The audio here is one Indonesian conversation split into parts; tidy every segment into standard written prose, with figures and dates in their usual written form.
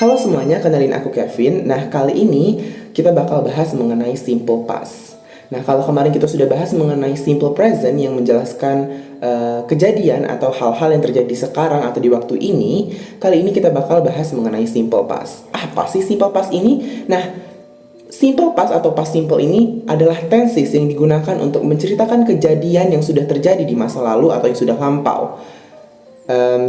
Halo semuanya, kenalin aku Kevin. Nah, kali ini kita bakal bahas mengenai simple past. Nah, kalau kemarin kita sudah bahas mengenai simple present yang menjelaskan kejadian atau hal-hal yang terjadi sekarang atau di waktu ini, kali ini kita bakal bahas mengenai simple past. Apa sih simple past ini? Nah, simple past atau past simple ini adalah tenses yang digunakan untuk menceritakan kejadian yang sudah terjadi di masa lalu atau yang sudah lampau.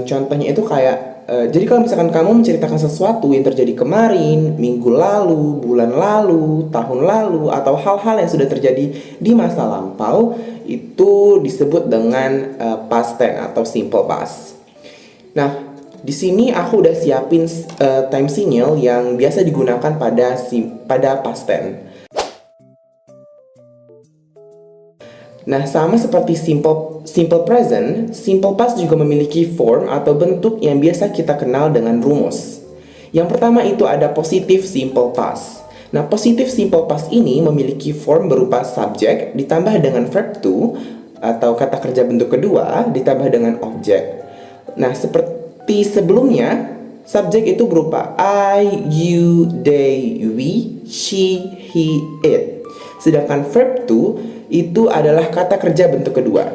Contohnya itu kayak jadi kalau misalkan kamu menceritakan sesuatu yang terjadi kemarin, minggu lalu, bulan lalu, tahun lalu, atau hal-hal yang sudah terjadi di masa lampau, itu disebut dengan past tense atau simple past. Nah, di sini aku udah siapin time signal yang biasa digunakan pada past tense. Nah, sama seperti simple present, simple past juga memiliki form atau bentuk yang biasa kita kenal dengan rumus. Yang pertama itu ada positive simple past. Nah, positive simple past ini memiliki form berupa subjek ditambah dengan verb to atau kata kerja bentuk kedua ditambah dengan objek. Nah, seperti sebelumnya, subjek itu berupa I, you, they, we, she, he, it. Sedangkan verb to itu adalah kata kerja bentuk kedua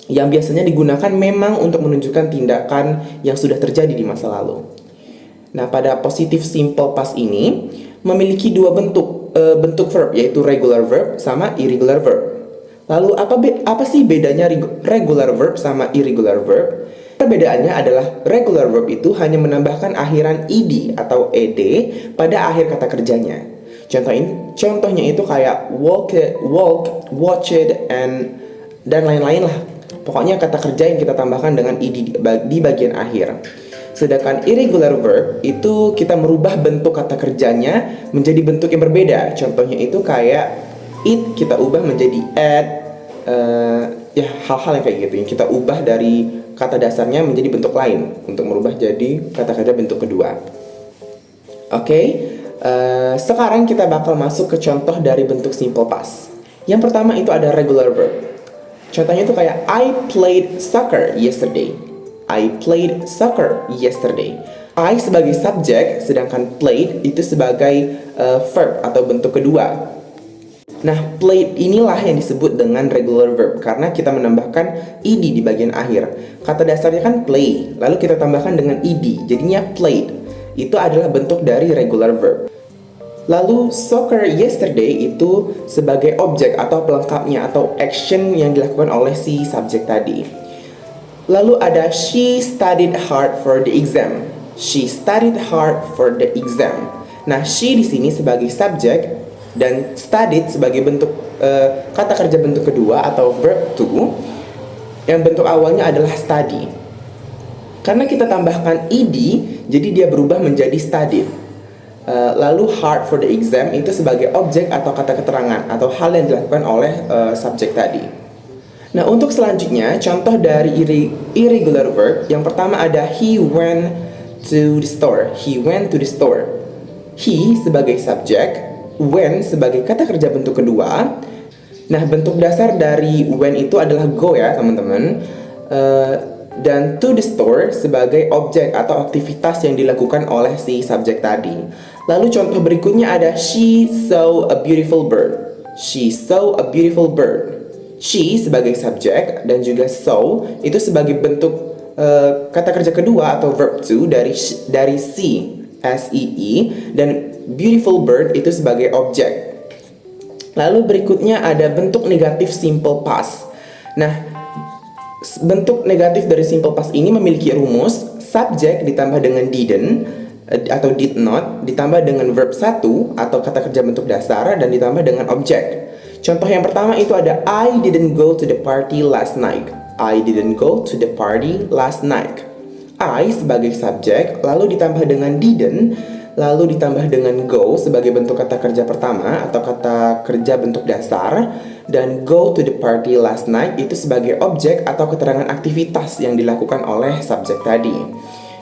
yang biasanya digunakan memang untuk menunjukkan tindakan yang sudah terjadi di masa lalu. Nah, pada positive simple past ini memiliki dua bentuk verb, yaitu regular verb sama irregular verb. Lalu apa sih bedanya regular verb sama irregular verb? Perbedaannya adalah regular verb itu hanya menambahkan akhiran ed atau ed pada akhir kata kerjanya. Contohnya itu kayak walk, watched, dan lain-lain lah. Pokoknya kata kerja yang kita tambahkan dengan ed di bagian akhir. Sedangkan irregular verb itu kita merubah bentuk kata kerjanya menjadi bentuk yang berbeda. Contohnya itu kayak it kita ubah menjadi at, hal-hal yang kayak gitu. Yang kita ubah dari kata dasarnya menjadi bentuk lain untuk merubah jadi kata kerja bentuk kedua. Oke. Sekarang kita bakal masuk ke contoh dari bentuk simple past. Yang pertama itu ada regular verb. Contohnya itu kayak I played soccer yesterday. I played soccer yesterday. I sebagai subjek, sedangkan played itu sebagai verb atau bentuk kedua. Nah, played inilah yang disebut dengan regular verb karena kita menambahkan ed di bagian akhir. Kata dasarnya kan play, lalu kita tambahkan dengan ed, jadinya played. Itu adalah bentuk dari regular verb. Lalu soccer yesterday itu sebagai objek atau pelengkapnya atau action yang dilakukan oleh si subjek tadi. Lalu ada she studied hard for the exam. She studied hard for the exam. Nah, she di sini sebagai subjek dan studied sebagai bentuk kata kerja bentuk kedua atau verb to yang bentuk awalnya adalah study. Karena kita tambahkan ed, jadi dia berubah menjadi studied. Lalu hard for the exam itu sebagai objek atau kata keterangan atau hal yang dilakukan oleh subjek tadi. Nah, untuk selanjutnya contoh dari irregular verb yang pertama ada he went to the store. He went to the store. He sebagai subjek, went sebagai kata kerja bentuk kedua. Nah, bentuk dasar dari when itu adalah go ya teman-teman. Dan to the store sebagai objek atau aktivitas yang dilakukan oleh si subjek tadi. Lalu contoh berikutnya ada she saw a beautiful bird. She saw a beautiful bird. She sebagai subjek dan juga saw itu sebagai bentuk kata kerja kedua atau verb to dari see, S-E-E, dan beautiful bird itu sebagai objek. Lalu berikutnya ada bentuk negatif simple past. Nah, bentuk negatif dari simple past ini memiliki rumus subjek ditambah dengan didn't atau did not ditambah dengan verb 1 atau kata kerja bentuk dasar dan ditambah dengan objek. Contoh yang pertama itu ada I didn't go to the party last night. I didn't go to the party last night. I sebagai subjek lalu ditambah dengan didn't lalu ditambah dengan go sebagai bentuk kata kerja pertama atau kata kerja bentuk dasar, dan go to the party last night itu sebagai objek atau keterangan aktivitas yang dilakukan oleh subjek tadi.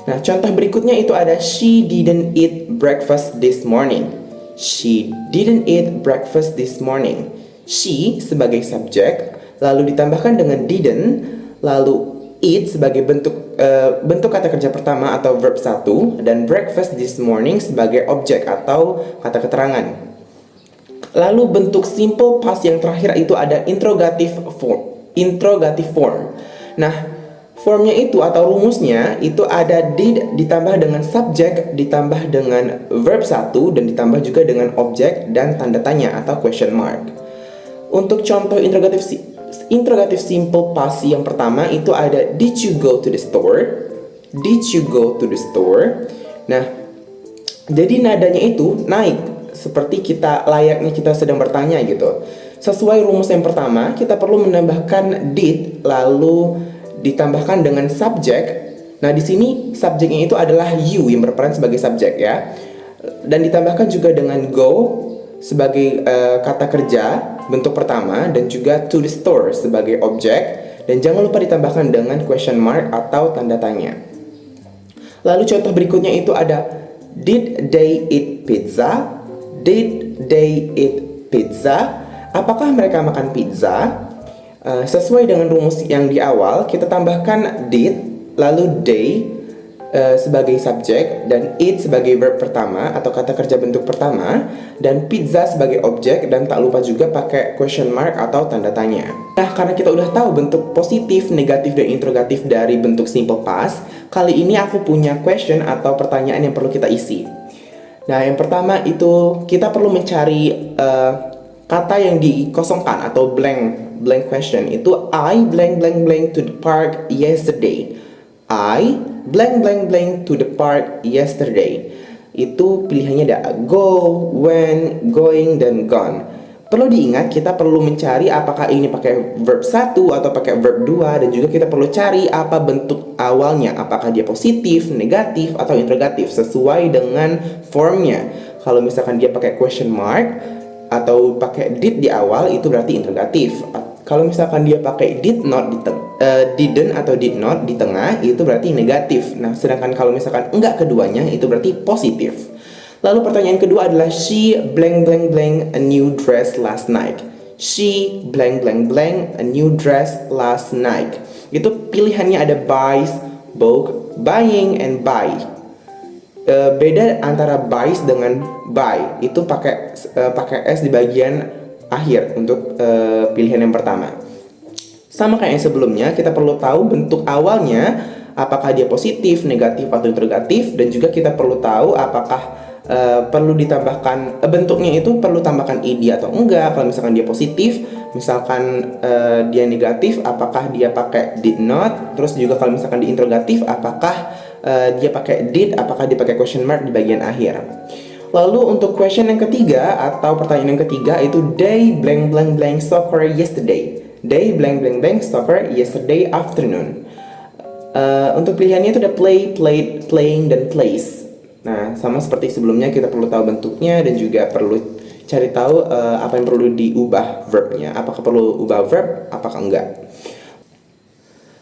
Nah, contoh berikutnya itu ada she didn't eat breakfast this morning. She didn't eat breakfast this morning. She sebagai subjek lalu ditambahkan dengan didn't lalu eat sebagai bentuk kata kerja pertama atau verb 1 dan breakfast this morning sebagai objek atau kata keterangan. Lalu bentuk simple past yang terakhir itu ada interrogative form. Nah, formnya itu atau rumusnya itu ada did ditambah dengan subject ditambah dengan verb 1 dan ditambah juga dengan objek dan tanda tanya atau question mark. Untuk contoh interrogative simple past yang pertama itu ada did you go to the store? Did you go to the store? Nah, jadi nadanya itu naik seperti layaknya kita sedang bertanya gitu. Sesuai rumus yang pertama, kita perlu menambahkan did lalu ditambahkan dengan subject. Nah, di sini subjeknya itu adalah you yang berperan sebagai subjek ya. Dan ditambahkan juga dengan go sebagai kata kerja bentuk pertama dan juga to the store sebagai objek, dan jangan lupa ditambahkan dengan question mark atau tanda tanya. Lalu contoh berikutnya itu ada did they eat pizza? Did they eat pizza? Apakah mereka makan pizza? Sesuai dengan rumus yang di awal, kita tambahkan did lalu they sebagai subjek dan eat sebagai verb pertama atau kata kerja bentuk pertama dan pizza sebagai objek, dan tak lupa juga pakai question mark atau tanda tanya. Nah, karena kita udah tahu bentuk positif, negatif, dan interrogatif dari bentuk simple past, kali ini aku punya question atau pertanyaan yang perlu kita isi. Nah, yang pertama itu kita perlu mencari kata yang dikosongkan atau blank question itu I blank blank blank to the park yesterday. I blank blank blank to the park yesterday. Itu pilihannya ada go, when, going, dan gone. Perlu diingat kita perlu mencari apakah ini pakai verb 1 atau pakai verb 2, dan juga kita perlu cari apa bentuk awalnya, apakah dia positif, negatif, atau interrogatif sesuai dengan formnya. Kalau misalkan dia pakai question mark atau pakai did di awal itu berarti interrogatif. Kalau misalkan dia pakai didn't atau did not di tengah itu berarti negatif. Nah, sedangkan kalau misalkan enggak keduanya itu berarti positif. Lalu pertanyaan kedua adalah she blank blank blank a new dress last night. She blank blank blank a new dress last night. Itu pilihannya ada buys, bought, buying, and buy. Beda antara buys dengan buy itu pakai s di bagian akhir untuk pilihan yang pertama. Sama kayak yang sebelumnya, kita perlu tahu bentuk awalnya apakah dia positif, negatif, atau interrogatif, dan juga kita perlu tahu apakah perlu ditambahkan bentuknya itu perlu tambahkan ed atau enggak. Kalau misalkan dia positif, misalkan dia negatif, apakah dia pakai did not. Terus juga kalau misalkan di interrogatif, apakah dia pakai did, apakah dia pakai question mark di bagian akhir. Lalu untuk question yang ketiga atau pertanyaan yang ketiga itu they blank blank blank soccer yesterday. They blank blank blank soccer yesterday afternoon. Untuk pilihannya itu ada play, played, playing, dan plays. Nah, sama seperti sebelumnya kita perlu tahu bentuknya dan juga perlu cari tahu apa yang perlu diubah verbnya. Apakah perlu ubah verb, apakah enggak.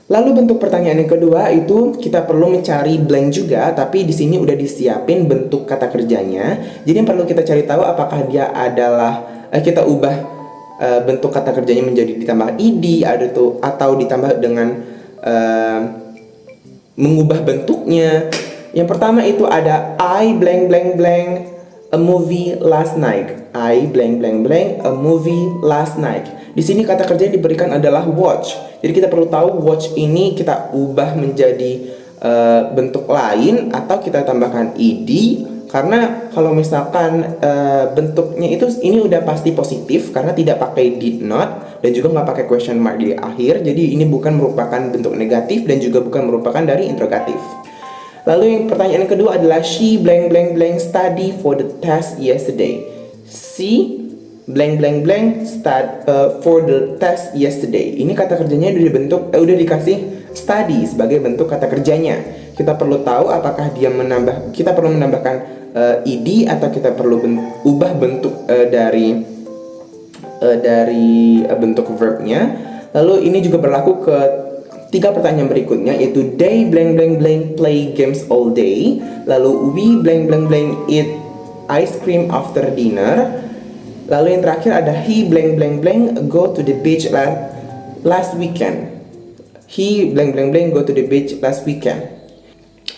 Lalu bentuk pertanyaan yang kedua itu kita perlu mencari blank juga, tapi di sini udah disiapin bentuk kata kerjanya. Jadi yang perlu kita cari tahu apakah dia adalah kita ubah bentuk kata kerjanya menjadi ditambah ed atau ditambah dengan mengubah bentuknya. Yang pertama itu ada I blank blank blank a movie last night. I blank blank blank a movie last night. Di sini kata kerja yang diberikan adalah watch. Jadi kita perlu tahu watch ini kita ubah menjadi bentuk lain atau kita tambahkan ed, karena kalau misalkan bentuknya itu ini udah pasti positif karena tidak pakai did not dan juga nggak pakai question mark di akhir. Jadi ini bukan merupakan bentuk negatif dan juga bukan merupakan dari interrogatif. Lalu yang pertanyaan yang kedua adalah she blank blank blank study for the test yesterday. She blank blank blank for the test yesterday. Ini kata kerjanya udah dikasih study sebagai bentuk kata kerjanya. Kita perlu tahu apakah kita perlu menambahkan ed atau kita perlu ubah bentuk dari bentuk verbnya. Lalu ini juga berlaku ke 3 pertanyaan berikutnya, yaitu they blank blank blank play games all day. Lalu we blank blank blank eat ice cream after dinner. Lalu yang terakhir ada he blank blank blank go to the beach last weekend. He blank blank blank go to the beach last weekend.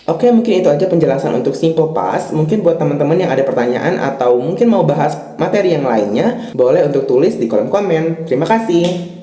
Oke, mungkin itu aja penjelasan untuk simple past. Mungkin buat teman-teman yang ada pertanyaan atau mungkin mau bahas materi yang lainnya, boleh untuk tulis di kolom komen. Terima kasih.